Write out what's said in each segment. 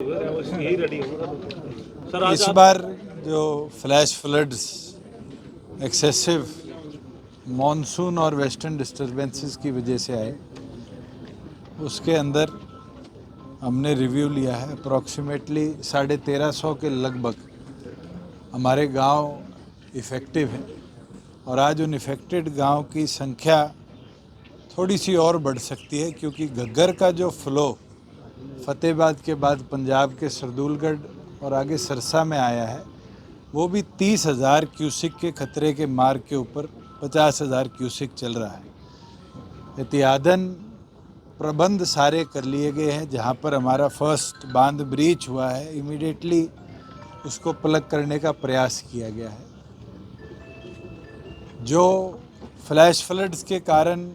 यही ready sir. इस बार जो फ्लैश फ्लड्स, एक्सेसिव मॉनसून और वेस्टर्न डिस्टर्बेंसेस की वजह से आए, उसके अंदर हमने रिव्यू लिया है। अप्रॉक्सीमेटली 1350 के लगभग हमारे गांव इफ़ेक्टिव हैं और आज उन इफ़ेक्टेड गांव की संख्या थोड़ी सी और बढ़ सकती है, क्योंकि घग्गर का जो फ्लो फतेहाबाद के बाद पंजाब के सरदूलगढ़ और आगे सरसा में आया है, वो भी 30,000 क्यूसिक के खतरे के मार्ग के ऊपर 50,000 क्यूसिक चल रहा है। एहतियातन प्रबंध सारे कर लिए गए हैं। जहाँ पर हमारा फर्स्ट बांध ब्रीच हुआ है, इमीडिएटली उसको प्लग करने का प्रयास किया गया है। जो फ्लैश फ्लड्स के कारण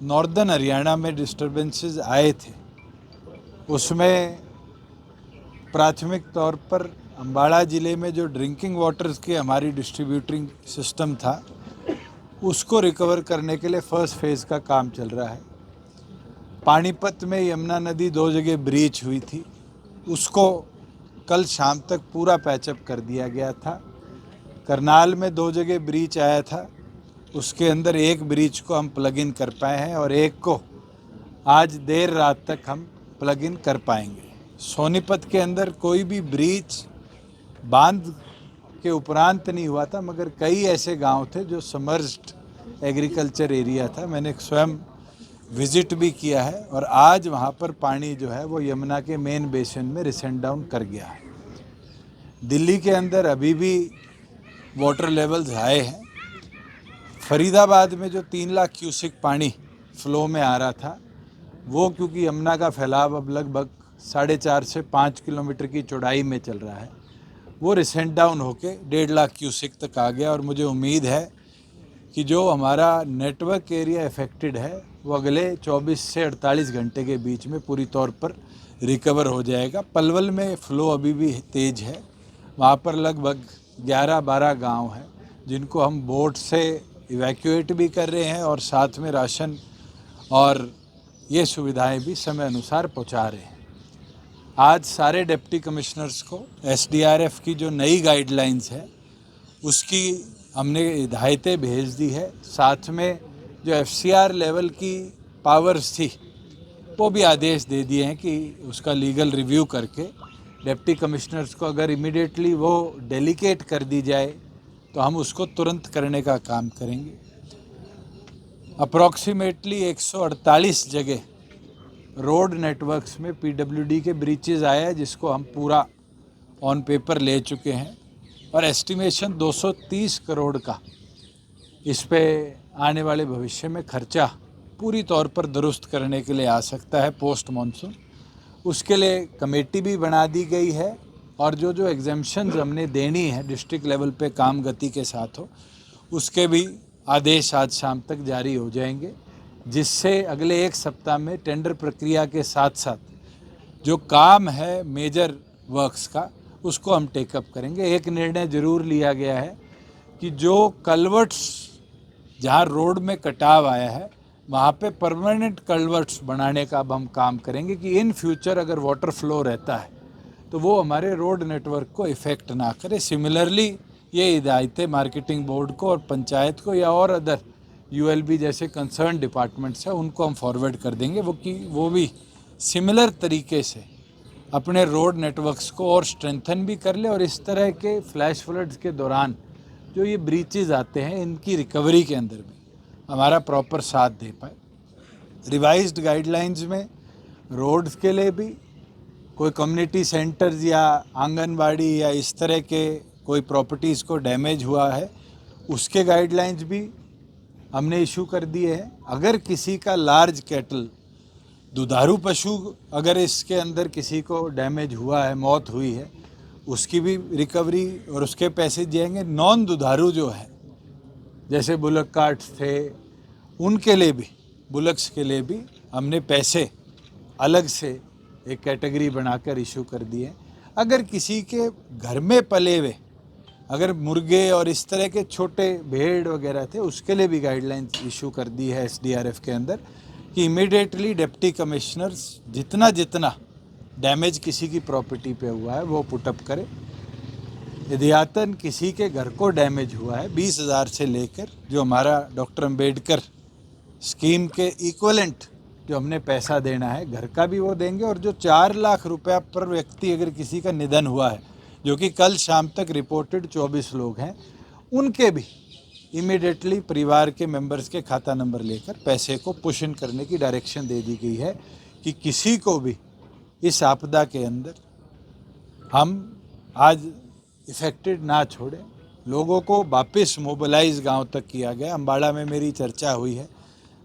नॉर्दर्न हरियाणा में डिस्टर्बेंसेस आए थे, उसमें प्राथमिक तौर पर अम्बाड़ा ज़िले में जो ड्रिंकिंग वाटर्स की हमारी डिस्ट्रीब्यूटिंग सिस्टम था, उसको रिकवर करने के लिए फर्स्ट फेज़ का काम चल रहा है। पानीपत में यमुना नदी 2 जगह ब्रीच हुई थी, उसको कल शाम तक पूरा पैचअप कर दिया गया था। करनाल में 2 जगह ब्रीच आया था, उसके अंदर एक ब्रीच को हम प्लग इन कर पाए हैं और एक को आज देर रात तक हम प्लग इन कर पाएंगे। सोनीपत के अंदर कोई भी ब्रीच बांध के उपरांत नहीं हुआ था, मगर कई ऐसे गांव थे जो समर्ज्ड एग्रीकल्चर एरिया था। मैंने स्वयं विजिट भी किया है और आज वहां पर पानी जो है वो यमुना के मेन बेसिन में रिसेंट डाउन कर गया है। दिल्ली के अंदर अभी भी वाटर लेवल्स हाई हैं। फरीदाबाद में जो 3 लाख क्यूसिक पानी फ्लो में आ रहा था, वो क्योंकि यमुना का फैलाव अब लगभग 4.5 से 5 किलोमीटर की चौड़ाई में चल रहा है, वो रिसेंट डाउन होके 1.5 लाख क्यूसिक तक आ गया। और मुझे उम्मीद है कि जो हमारा नेटवर्क एरिया इफेक्टेड है, वो अगले 24 से 48 घंटे के बीच में पूरी तौर पर रिकवर हो जाएगा। पलवल में फ़्लो अभी भी तेज़ है, वहाँ पर लगभग 11-12 गांव हैं जिनको हम बोट से इवैक्यूएट भी कर रहे हैं और साथ में राशन और ये सुविधाएं भी समय अनुसार पहुंचा रहे हैं। आज सारे डिप्टी कमिश्नर्स को एसडीआरएफ की जो नई गाइडलाइंस है उसकी हमने हिदायतें भेज दी है। साथ में जो एफसीआर लेवल की पावर्स थी, वो भी आदेश दे दिए हैं कि उसका लीगल रिव्यू करके डिप्टी कमिश्नर्स को अगर इमीडिएटली वो डेलीकेट कर दी जाए तो हम उसको तुरंत करने का काम करेंगे। अप्रॉक्सीमेटली 148 जगह रोड नेटवर्क्स में पीडब्ल्यूडी के ब्रीचेस आए हैं, जिसको हम पूरा ऑन पेपर ले चुके हैं और एस्टिमेशन 230 करोड़ का इस पे आने वाले भविष्य में खर्चा पूरी तौर पर दुरुस्त करने के लिए आ सकता है पोस्ट मॉनसून। उसके लिए कमेटी भी बना दी गई है और जो जो एग्जेम्पशंस हमने देनी है डिस्ट्रिक्ट लेवल पे काम गति के साथ हो, उसके भी आदेश आज शाम तक जारी हो जाएंगे, जिससे अगले 1 सप्ताह में टेंडर प्रक्रिया के साथ साथ जो काम है मेजर वर्क्स का, उसको हम टेकअप करेंगे। एक निर्णय जरूर लिया गया है कि जो कल्वर्ट्स जहाँ रोड में कटाव आया है, वहाँ पे परमानेंट कल्वर्ट्स बनाने का अब हम काम करेंगे कि इन फ्यूचर अगर वाटर फ्लो रहता है तो वो हमारे रोड नेटवर्क को इफ़ेक्ट ना करे। सिमिलरली ये हिदायतें मार्केटिंग बोर्ड को और पंचायत को या और अदर यूएलबी जैसे कंसर्न डिपार्टमेंट्स हैं उनको हम फॉरवर्ड कर देंगे, वो भी सिमिलर तरीके से अपने रोड नेटवर्क्स को और स्ट्रेंथन भी कर ले और इस तरह के फ्लैश फ्लड्स के दौरान जो ये ब्रीचेज आते हैं, इनकी रिकवरी के अंदर भी हमारा प्रॉपर साथ दे पाए। रिवाइज्ड गाइडलाइंस में रोड्स के लिए भी कोई कम्युनिटी सेंटर्स या आंगनबाड़ी या इस तरह के कोई प्रॉपर्टीज़ को डैमेज हुआ है, उसके गाइडलाइंस भी हमने इशू कर दिए हैं। अगर किसी का लार्ज कैटल, दुधारू पशु अगर इसके अंदर किसी को डैमेज हुआ है, मौत हुई है, उसकी भी रिकवरी और उसके पैसे दिएंगे। नॉन दुधारू जो है, जैसे बुलक कार्ट्स थे, उनके लिए भी, बुलक्स के लिए भी हमने पैसे अलग से एक कैटेगरी बनाकर इशू कर दिए। अगर किसी के घर में पले हुए अगर मुर्गे और इस तरह के छोटे भेड़ वगैरह थे, उसके लिए भी गाइडलाइंस इशू कर दी है एसडीआरएफ के अंदर कि इमीडिएटली डिप्टी कमिश्नर्स जितना डैमेज किसी की प्रॉपर्टी पे हुआ है वो पुटअप करे। यदियातन किसी के घर को डैमेज हुआ है 20,000 से लेकर जो हमारा डॉक्टर अंबेडकर स्कीम के इक्वलेंट जो हमने पैसा देना है घर का भी वो देंगे, और जो 4 लाख रुपया पर व्यक्ति अगर किसी का निधन हुआ है जो कि कल शाम तक रिपोर्टेड 24 लोग हैं, उनके भी इमीडिएटली परिवार के मेंबर्स के खाता नंबर लेकर पैसे को पुश इन करने की डायरेक्शन दे दी गई है कि किसी को भी इस आपदा के अंदर हम आज इफेक्टेड ना छोड़ें। लोगों को वापस मोबिलाइज गांव तक किया गया। अम्बाड़ा में मेरी चर्चा हुई है,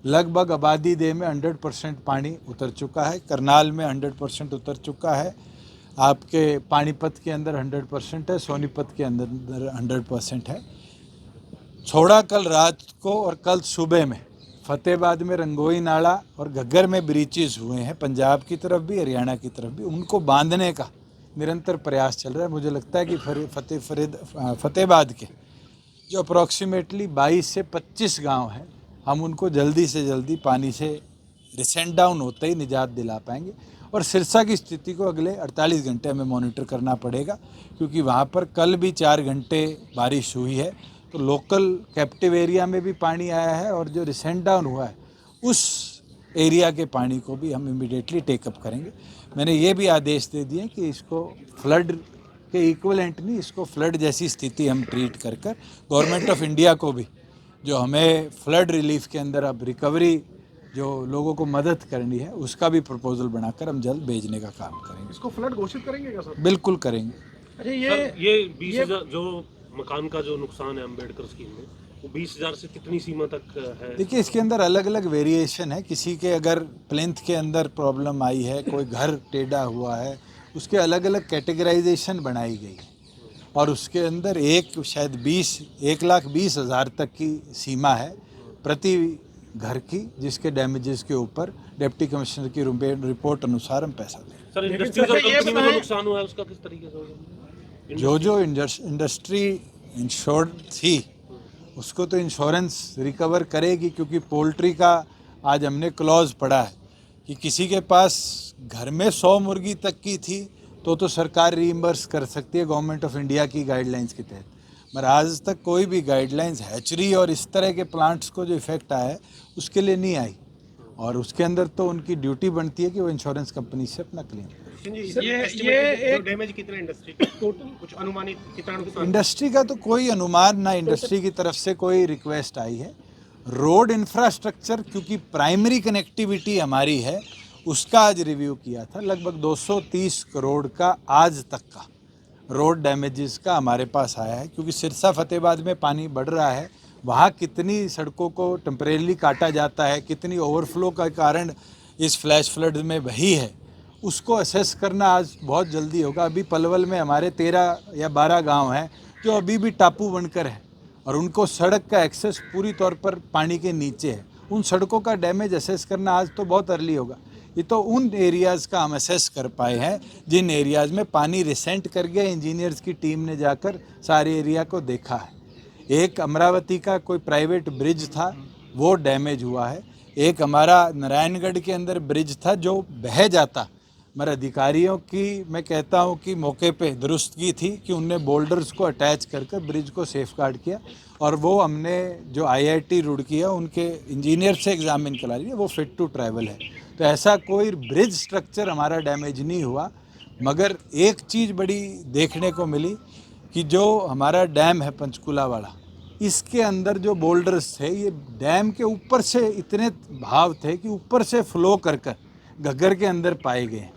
लगभग आबादी दे में 100% पानी उतर चुका है, करनाल में 100% उतर चुका है, आपके पानीपत के अंदर 100% है, सोनीपत के अंदर 100% है। छोड़ा कल रात को और कल सुबह में फतेहाबाद में रंगोई नाला और घग्गर में ब्रीचेस हुए हैं, पंजाब की तरफ भी हरियाणा की तरफ भी, उनको बांधने का निरंतर प्रयास चल रहा है। मुझे लगता है कि फतेहाबाद के जो अप्रॉक्सीमेटली 22 से 25 गांव हैं, हम उनको जल्दी से जल्दी पानी से रिसेंट डाउन होते ही निजात दिला पाएंगे। और सिरसा की स्थिति को अगले 48 घंटे हमें मॉनिटर करना पड़ेगा, क्योंकि वहाँ पर कल भी 4 घंटे बारिश हुई है, तो लोकल कैप्टिव एरिया में भी पानी आया है, और जो रिसेंट डाउन हुआ है उस एरिया के पानी को भी हम इमीडिएटली टेकअप करेंगे। मैंने ये भी आदेश दे दिए कि इसको फ्लड के इक्वलेंट नहीं, इसको फ्लड जैसी स्थिति हम ट्रीट कर गवर्नमेंट ऑफ इंडिया को भी जो हमें फ्लड रिलीफ के अंदर अब रिकवरी जो लोगों को मदद करनी है उसका भी प्रपोजल बनाकर हम जल्द भेजने का काम करेंगे। इसको फ्लड घोषित करेंगे क्या सर? बिल्कुल करेंगे। अच्छा, ये 20,000 जो मकान का जो नुकसान है अम्बेडकर स्कीम में, वो 20,000 से कितनी सीमा तक है? देखिए, इसके अंदर अलग अलग वेरिएशन है। किसी के अगर प्लिंथ के अंदर प्रॉब्लम आई है, कोई घर टेढ़ा हुआ है, उसके अलग अलग कैटेगराइजेशन बनाई गई है, और उसके अंदर शायद 1,20,000 तक की सीमा है प्रति घर की, जिसके डैमेजेस के ऊपर डिप्टी कमिश्नर की रिपोर्ट अनुसार हम पैसा दें। सर, इंडस्ट्री और कंपनी में जो नुकसान हुआ है उसका किस तरीके से होगा? जो इंडस्ट्री इंश्योर्ड थी उसको तो इंश्योरेंस रिकवर करेगी, क्योंकि पोल्ट्री का आज हमने क्लॉज पढ़ा है कि किसी के पास घर में 100 मुर्गी तक की थी तो सरकार रीइंबर्स कर सकती है गवर्नमेंट ऑफ इंडिया की गाइडलाइंस के तहत, मगर आज तक कोई भी गाइडलाइंस हैचरी और इस तरह के प्लांट्स को जो इफेक्ट आया है उसके लिए नहीं आई, और उसके अंदर तो उनकी ड्यूटी बनती है कि वो इंश्योरेंस कंपनी से अपना क्लेम करें। ये डैमेज कितना इंडस्ट्री टोटल कुछ अनुमानित कितना नुकसान? इंडस्ट्री का तो कोई अनुमान ना इंडस्ट्री की तरफ से कोई रिक्वेस्ट आई है। रोड इंफ्रास्ट्रक्चर क्योंकि प्राइमरी कनेक्टिविटी हमारी है, उसका आज रिव्यू किया था। लगभग 230 करोड़ का आज तक का रोड डैमेजेस का हमारे पास आया है, क्योंकि सिरसा फतेहाबाद में पानी बढ़ रहा है, वहाँ कितनी सड़कों को टेम्परेरी काटा जाता है, कितनी ओवरफ्लो का कारण इस फ्लैश फ्लड में बही है, उसको असेस करना आज बहुत जल्दी होगा। अभी पलवल में हमारे 13 या 12 गांव हैं जो अभी भी टापू बनकर है, और उनको सड़क का एक्सेस पूरी तौर पर पानी के नीचे है। उन सड़कों का डैमेज असेस करना आज तो बहुत अर्ली होगा। ये तो उन एरियाज़ का हम असेस कर पाए हैं जिन एरियाज़ में पानी रिसेंट कर गया। इंजीनियर्स की टीम ने जाकर सारे एरिया को देखा है। एक अमरावती का कोई प्राइवेट ब्रिज था, वो डैमेज हुआ है। एक हमारा नारायणगढ़ के अंदर ब्रिज था जो बह जाता, मगर अधिकारियों की मैं कहता हूँ कि मौके पे दुरुस्तगी थी कि उनने बोल्डर्स को अटैच कर ब्रिज को सेफ गार्ड किया, और वो हमने जो IIT रुड़की है उनके इंजीनियर से एग्जामिन करा लिया, वो फिट टू ट्रैवल है। तो ऐसा कोई ब्रिज स्ट्रक्चर हमारा डैमेज नहीं हुआ। मगर एक चीज़ बड़ी देखने को मिली कि जो हमारा डैम है पंचकुला वाला, इसके अंदर जो बोल्डर्स थे ये डैम के ऊपर से इतने भाव थे कि ऊपर से फ्लो कर घग्गर के अंदर पाए गए।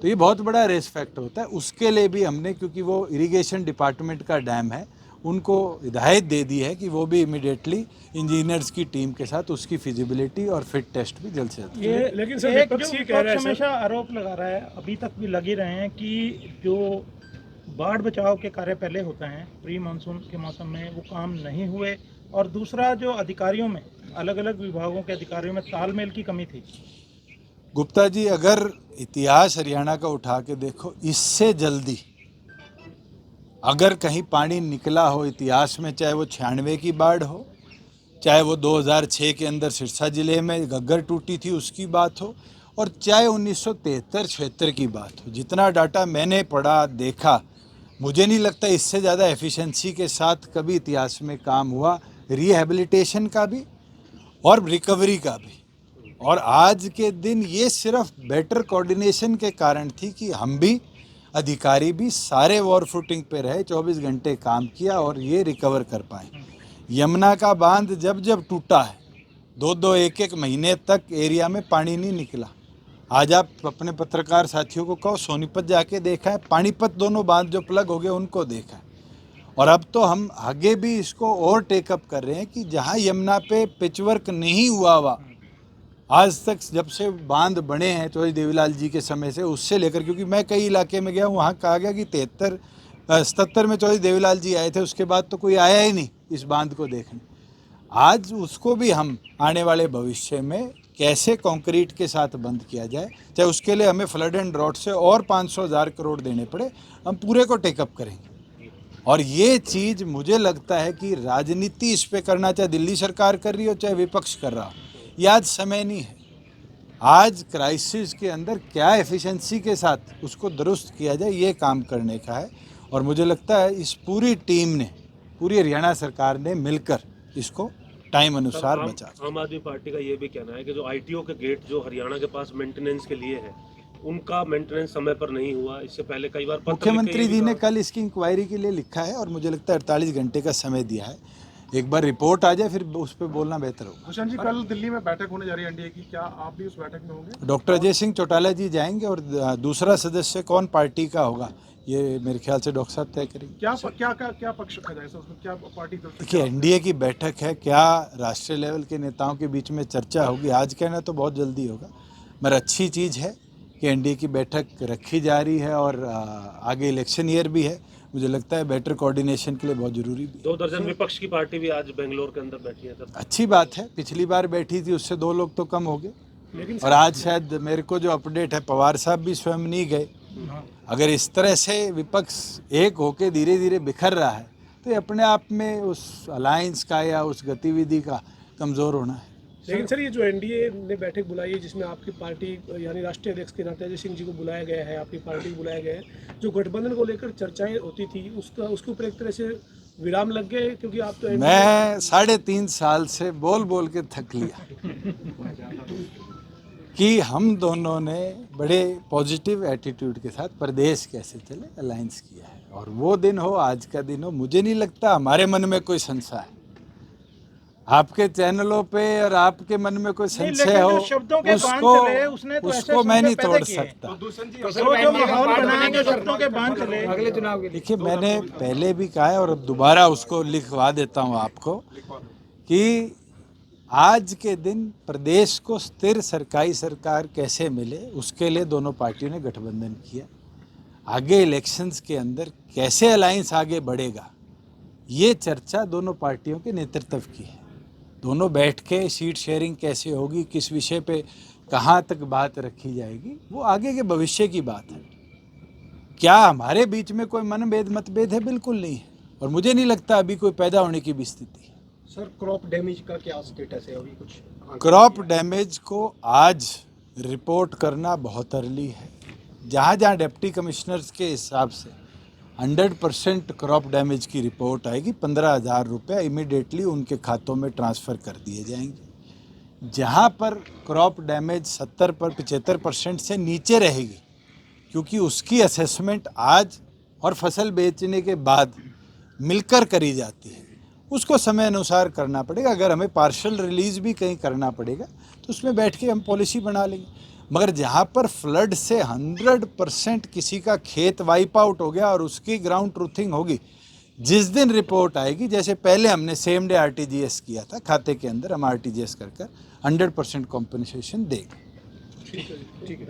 तो ये बहुत बड़ा रेस फैक्ट होता है। उसके लिए भी हमने, क्योंकि वो इरिगेशन डिपार्टमेंट का डैम है, उनको हिदायत दे दी है कि वो भी इमीडिएटली इंजीनियर्स की टीम के साथ उसकी फिजिबिलिटी और फिट टेस्ट भी जल्द से जल्द। ये लेकिन सर विपक्ष ये कह रहा है, हमेशा आरोप लगा रहा है, अभी तक भी लगे रहे हैं कि जो बाढ़ बचाव के कार्य पहले होते हैं प्री मानसून के मौसम में, वो काम नहीं हुए, और दूसरा जो अधिकारियों में, अलग अलग विभागों के अधिकारियों में तालमेल की कमी थी। गुप्ता जी, अगर इतिहास हरियाणा का उठा के देखो, इससे जल्दी अगर कहीं पानी निकला हो इतिहास में, चाहे वो 96 की बाढ़ हो, चाहे वो 2006 के अंदर सिरसा जिले में घग्गर टूटी थी उसकी बात हो, और चाहे 1973-76 की बात हो, जितना डाटा मैंने पढ़ा देखा, मुझे नहीं लगता इससे ज़्यादा एफिशिएंसी के साथ कभी इतिहास में काम हुआ, रिहैबिलिटेशन का भी और रिकवरी का भी। और आज के दिन ये सिर्फ बेटर कोऑर्डिनेशन के कारण थी कि हम भी, अधिकारी भी सारे वॉर फुटिंग पे रहे, 24 घंटे काम किया और ये रिकवर कर पाए। यमुना का बांध जब जब टूटा है, 2-2 एक-एक महीने तक एरिया में पानी नहीं निकला। आज आप अपने पत्रकार साथियों को कहो, सोनीपत जाके देखा है, पानीपत दोनों बांध जो प्लग हो गए उनको देखा है। और अब तो हम आगे भी इसको और टेकअप कर रहे हैं कि जहाँ यमुना पे पिचवर्क नहीं हुआ आज तक, जब से बांध बने हैं चौधरी देवीलाल जी के समय से, उससे लेकर, क्योंकि मैं कई इलाके में गया हूँ, वहाँ कहा गया कि 77 में चौधरी देवीलाल जी आए थे, उसके बाद तो कोई आया ही नहीं इस बांध को देखने। आज उसको भी हम आने वाले भविष्य में कैसे कंक्रीट के साथ बंद किया जाए, चाहे उसके लिए हमें फ्लड एंड ड्रॉट से और 500,000 करोड़ देने पड़े, हम पूरे को टेकअप करेंगे। और ये चीज़ मुझे लगता है कि राजनीति इस पे करना, चाहे दिल्ली सरकार कर रही हो चाहे विपक्ष कर रहा हो, ये आज समय नहीं है। आज क्राइसिस के अंदर क्या एफिशिएंसी के साथ उसको दुरुस्त किया जाए, ये काम करने का है। और मुझे लगता है इस पूरी टीम ने, पूरी हरियाणा सरकार ने मिलकर इसको टाइम अनुसार बचा। आम आदमी पार्टी का ये भी कहना है कि जो आईटीओ के गेट जो हरियाणा के पास मेंटेनेंस के लिए है, उनका मेंटेनेंस समय पर नहीं हुआ। इससे पहले कई बार मुख्यमंत्री जी ने कल इसकी इंक्वायरी के लिए लिखा है और मुझे लगता है 48 घंटे का समय दिया है। एक बार रिपोर्ट आ जाए फिर उस पर बोलना बेहतर होगा। भूषण जी, कल दिल्ली में बैठक होने जा रही है एनडीए की, क्या आप भी उस बैठक में होंगे? डॉक्टर अजय सिंह चौटाला जी जाएंगे और दूसरा सदस्य कौन पार्टी का होगा ये मेरे ख्याल से डॉक्टर साहब तय करेंगे। क्या पक्ष रखा जाएगा उसमें, क्या पार्टी? देखिए, एनडीए की बैठक है, क्या राष्ट्रीय लेवल के नेताओं के बीच में चर्चा होगी आज कहना तो बहुत जल्दी होगा, मगर अच्छी चीज़ है कि एनडीए की बैठक रखी जा रही है और आगे इलेक्शन ईयर भी है। मुझे लगता है बेटर कोऑर्डिनेशन के लिए बहुत जरूरी भी। 2 दर्जन विपक्ष की पार्टी भी आज बेंगलोर के अंदर बैठी है। अच्छी बात है, पिछली बार बैठी थी उससे 2 लोग तो कम हो गए, और आज शायद मेरे को जो अपडेट है पवार साहब भी स्वयं नहीं गए। अगर इस तरह से विपक्ष एक होके धीरे धीरे बिखर रहा है तो ये अपने आप में उस अलायंस का या उस गतिविधि का कमज़ोर होना है। लेकिन सर, ये जो एनडीए ने बैठक बुलाई है जिसमें आपकी पार्टी यानी राष्ट्रीय अध्यक्ष के नाते अजय सिंह जी को बुलाया गया है, आपकी पार्टी को बुलाया गया है, जो गठबंधन को लेकर चर्चाएं होती थी उसके ऊपर एक तरह से विराम लग गए, क्योंकि आप तो मैं 3.5 साल से बोल बोल के थक लिया कि हम दोनों ने बड़े पॉजिटिव एटीट्यूड के साथ प्रदेश कैसे चले अलायंस किया है, और वो दिन हो, आज का दिन हो, मुझे नहीं लगता हमारे मन में कोई संशय है। आपके चैनलों पे और आपके मन में कोई संशय हो उसको मैं नहीं तोड़ सकता। देखिए, मैंने पहले भी कहा है और अब दोबारा उसको लिखवा देता हूँ आपको कि आज के दिन प्रदेश को स्थिर सरकारी सरकार कैसे मिले, उसके लिए दोनों पार्टियों ने गठबंधन किया। आगे इलेक्शंस के अंदर कैसे अलायंस आगे बढ़ेगा, ये चर्चा दोनों पार्टियों के नेतृत्व की है। दोनों बैठ के सीट शेयरिंग कैसे होगी, किस विषय पे कहाँ तक बात रखी जाएगी, वो आगे के भविष्य की बात है। क्या हमारे बीच में कोई मतभेद है? बिल्कुल नहीं है, और मुझे नहीं लगता अभी कोई पैदा होने की भी स्थिति है। सर, क्रॉप डैमेज का क्या स्टेटस है अभी? कुछ क्रॉप डैमेज को आज रिपोर्ट करना बहुत अर्ली है। जहाँ जहाँ डिप्टी कमिश्नर्स के हिसाब से 100% क्रॉप डैमेज की रिपोर्ट आएगी, 15,000 रुपये इमीडिएटली उनके खातों में ट्रांसफ़र कर दिए जाएंगे। जहाँ पर क्रॉप डैमेज 75% से नीचे रहेगी, क्योंकि उसकी असेसमेंट आज और फसल बेचने के बाद मिलकर करी जाती है, उसको समय अनुसार करना पड़ेगा। अगर हमें पार्शियल रिलीज़ भी कहीं करना पड़ेगा तो उसमें बैठ के हम पॉलिसी बना लेंगे। मगर जहाँ पर फ्लड से 100% किसी का खेत वाइप आउट हो गया और उसकी ग्राउंड ट्रूथिंग होगी, जिस दिन रिपोर्ट आएगी, जैसे पहले हमने सेम डे आरटीजीएस किया था, खाते के अंदर हम आरटीजीएस कर 100% कॉम्पनसेशन देंगे। ठीक है।